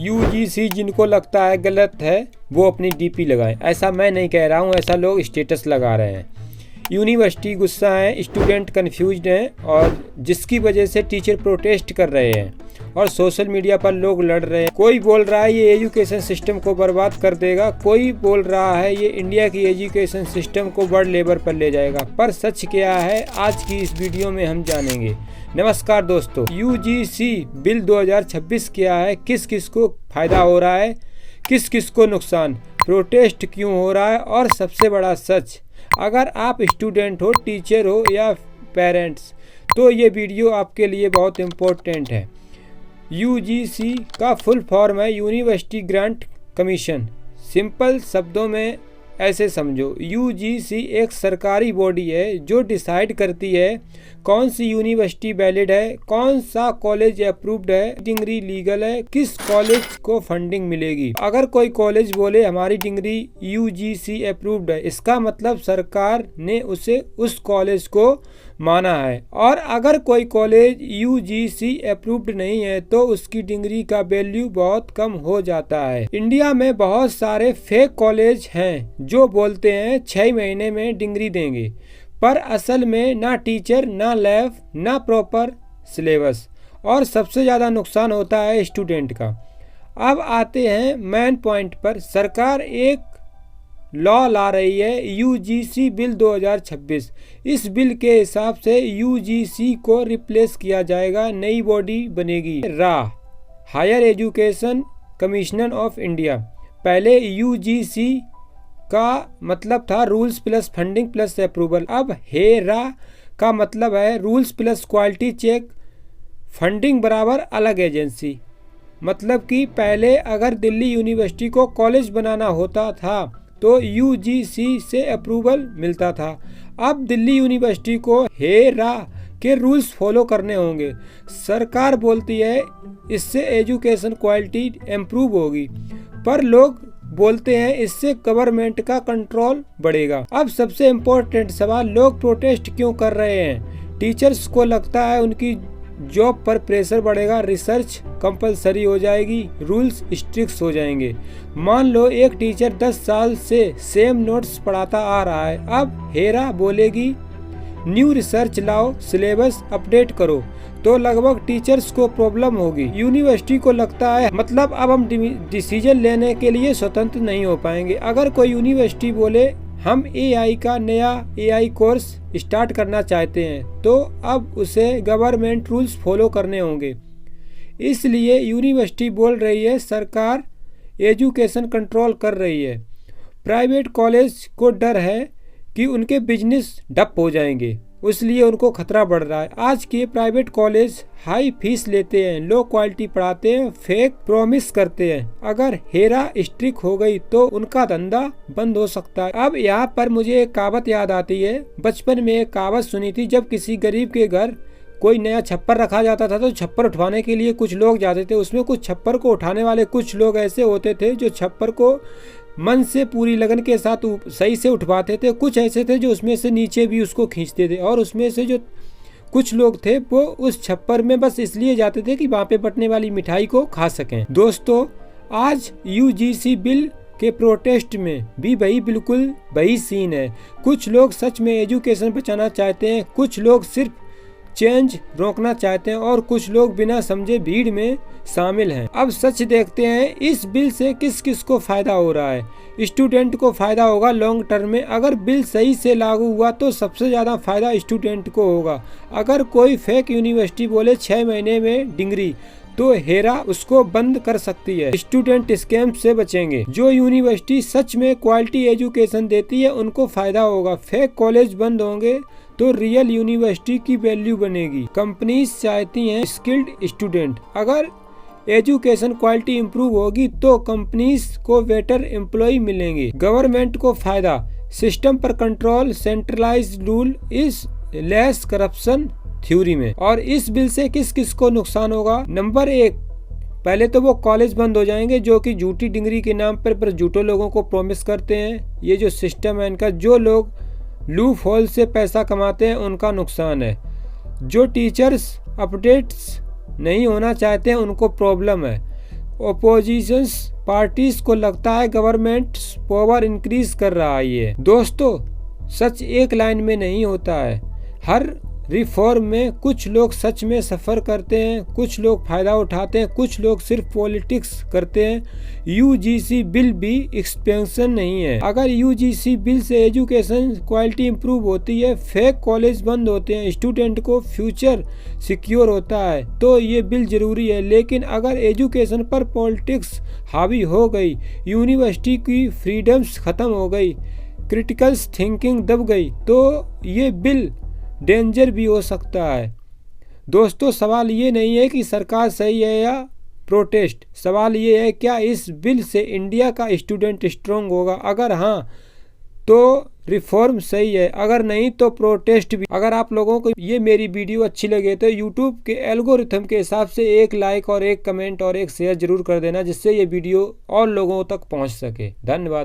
UGC जिनको लगता है गलत है वो अपनी डीपी लगाएं। ऐसा मैं नहीं कह रहा हूँ, ऐसा लोग स्टेटस लगा रहे हैं। यूनिवर्सिटी गुस्सा है, स्टूडेंट कन्फ्यूज्ड हैं और जिसकी वजह से टीचर प्रोटेस्ट कर रहे हैं और सोशल मीडिया पर लोग लड़ रहे हैं। कोई बोल रहा है ये एजुकेशन सिस्टम को बर्बाद कर देगा, कोई बोल रहा है ये इंडिया की एजुकेशन सिस्टम को वर्ल्ड लेवल पर ले जाएगा। पर सच क्या है आज की इस वीडियो में हम जानेंगे। नमस्कार दोस्तों, यूजीसी बिल 2026 क्या है, किस किस को फायदा हो रहा है, किस किस को नुकसान, प्रोटेस्ट क्यों हो रहा है और सबसे बड़ा सच। अगर आप स्टूडेंट हो, टीचर हो या पेरेंट्स तो ये वीडियो आपके लिए बहुत इम्पोर्टेंट है। यूजीसी का फुल फॉर्म है यूनिवर्सिटी ग्रांट कमीशन। सिंपल शब्दों में ऐसे समझो, यूजीसी एक सरकारी बॉडी है जो डिसाइड करती है कौन सी यूनिवर्सिटी वैलिड है, कौन सा कॉलेज अप्रूव्ड है, डिग्री लीगल है, किस कॉलेज को फंडिंग मिलेगी। अगर कोई कॉलेज बोले हमारी डिग्री यूजीसी अप्रूव्ड है, इसका मतलब सरकार ने उसे उस कॉलेज को माना है। और अगर कोई कॉलेज यूजीसी अप्रूव्ड नहीं है तो उसकी डिग्री का वैल्यू बहुत कम हो जाता है। इंडिया में बहुत सारे फेक कॉलेज हैं जो बोलते हैं 6 महीने में डिग्री देंगे, पर असल में ना टीचर, ना लैब, ना प्रॉपर सिलेबस और सबसे ज़्यादा नुकसान होता है स्टूडेंट का। अब आते हैं मेन पॉइंट पर। सरकार एक लॉ ला रही है यूजीसी बिल 2026। इस बिल के हिसाब से यूजीसी को रिप्लेस किया जाएगा, नई बॉडी बनेगी रा, higher education commissioner of India. पहले यूजीसी का मतलब था rules plus funding plus approval, अब हेरा का मतलब है rules plus quality check, funding बराबर अलग एजेंसी। मतलब कि पहले अगर दिल्ली यूनिवर्सिटी को कॉलेज बनाना होता था तो यूजीसी से अप्रूवल मिलता था, अब दिल्ली यूनिवर्सिटी को हेरा के रूल्स फॉलो करने होंगे। सरकार बोलती है इससे एजुकेशन क्वालिटी इम्प्रूव होगी, पर लोग बोलते हैं इससे गवर्नमेंट का कंट्रोल बढ़ेगा। अब सबसे इम्पोर्टेंट सवाल, लोग प्रोटेस्ट क्यों कर रहे हैं। टीचर्स को लगता है उनकी जॉब पर प्रेशर बढ़ेगा, रिसर्च कंपलसरी हो जाएगी, रूल्स स्ट्रिक्ट हो जाएंगे। मान लो एक टीचर 10 साल से सेम नोट्स पढ़ाता आ रहा है, अब हेरा बोलेगी न्यू रिसर्च लाओ, सिलेबस अपडेट करो, तो लगभग टीचर्स को प्रॉब्लम होगी। यूनिवर्सिटी को लगता है मतलब अब हम डिसीजन लेने के लिए स्वतंत्र नहीं हो पाएंगे। अगर कोई यूनिवर्सिटी बोले हम एआई का नया एआई कोर्स स्टार्ट करना चाहते हैं तो अब उसे गवर्नमेंट रूल्स फॉलो करने होंगे। इसलिए यूनिवर्सिटी बोल रही है सरकार एजुकेशन कंट्रोल कर रही है। प्राइवेट कॉलेज को डर है कि उनके बिजनेस ठप हो जाएंगे, इसलिए उनको खतरा बढ़ रहा है। आज के प्राइवेट कॉलेज हाई फीस लेते हैं, लो क्वालिटी पढ़ाते हैं, फेक प्रॉमिस करते हैं। अगर हेरा स्ट्रिक्ट हो गई तो उनका धंधा बंद हो सकता है। अब यहाँ पर मुझे एक कहावत याद आती है। बचपन में एक कहावत सुनी थी, जब किसी गरीब के घर कोई नया छप्पर रखा जाता था तो छप्पर उठवाने के लिए कुछ लोग जाते थे। उसमें कुछ छप्पर को उठाने वाले कुछ लोग ऐसे होते थे जो छप्पर को मन से पूरी लगन के साथ सही से उठवाते थे, कुछ ऐसे थे जो उसमें से नीचे भी उसको खींचते थे, और उसमें से जो कुछ लोग थे वो उस छप्पर में बस इसलिए जाते थे कि वहाँ पे बटने वाली मिठाई को खा सकें। दोस्तों, आज यूजीसी बिल के प्रोटेस्ट में भी बिल्कुल वही सीन है। कुछ लोग सच में एजुकेशन बचाना चाहते हैं, कुछ लोग सिर्फ चेंज रोकना चाहते हैं और कुछ लोग बिना समझे भीड़ में शामिल हैं। अब सच देखते हैं इस बिल से किस किस को फायदा हो रहा है। स्टूडेंट को फायदा होगा लॉन्ग टर्म में। अगर बिल सही से लागू हुआ तो सबसे ज़्यादा फायदा स्टूडेंट को होगा। अगर कोई फेक यूनिवर्सिटी बोले 6 महीने में डिग्री तो हेरा उसको बंद कर सकती है। स्टूडेंट स्कैम से बचेंगे। जो यूनिवर्सिटी सच में क्वालिटी एजुकेशन देती है उनको फायदा होगा। फेक कॉलेज बंद होंगे तो रियल यूनिवर्सिटी की वैल्यू बनेगी। कंपनीज चाहती हैं स्किल्ड स्टूडेंट। अगर एजुकेशन क्वालिटी इंप्रूव होगी तो कंपनीज को बेटर एम्प्लॉय मिलेंगे। गवर्नमेंट को फायदा, सिस्टम पर control, centralised rule is less corruption theory में। और इस बिल से किस किस को नुकसान होगा। नंबर 1, पहले तो वो कॉलेज बंद हो जाएंगे जो कि झूठी डिग्री के नाम पर झूठे लोगों को प्रॉमिस करते हैं। ये जो सिस्टम है इनका, जो लोग लूप होल से पैसा कमाते हैं उनका नुकसान है। जो टीचर्स अपडेट्स नहीं होना चाहते हैं उनको प्रॉब्लम है। ओपोजिशंस पार्टीज को लगता है गवर्नमेंट पावर इंक्रीज कर रहा है। ये दोस्तों सच एक लाइन में नहीं होता है। हर रिफॉर्म में कुछ लोग सच में सफ़र करते हैं, कुछ लोग फ़ायदा उठाते हैं, कुछ लोग सिर्फ पॉलिटिक्स करते हैं। यूजीसी बिल भी एक्सपेंशन नहीं है। अगर यूजीसी बिल से एजुकेशन क्वालिटी इंप्रूव होती है, फेक कॉलेज बंद होते हैं, स्टूडेंट को फ्यूचर सिक्योर होता है, तो ये बिल ज़रूरी है। लेकिन अगर एजुकेशन पर पॉलिटिक्स हावी हो गई, यूनिवर्सिटी की फ्रीडम्स ख़त्म हो गई, क्रिटिकल थिंकिंग दब गई, तो ये बिल डेंजर भी हो सकता है। दोस्तों सवाल ये नहीं है कि सरकार सही है या प्रोटेस्ट, सवाल ये है क्या इस बिल से इंडिया का स्टूडेंट स्ट्रांग होगा। अगर हाँ तो रिफॉर्म सही है, अगर नहीं तो प्रोटेस्ट भी। अगर आप लोगों को ये मेरी वीडियो अच्छी लगे तो यूट्यूब के एल्गोरिथम के हिसाब से एक लाइक और एक कमेंट और एक शेयर जरूर कर देना, जिससे ये वीडियो और लोगों तक पहुंच सके। धन्यवाद।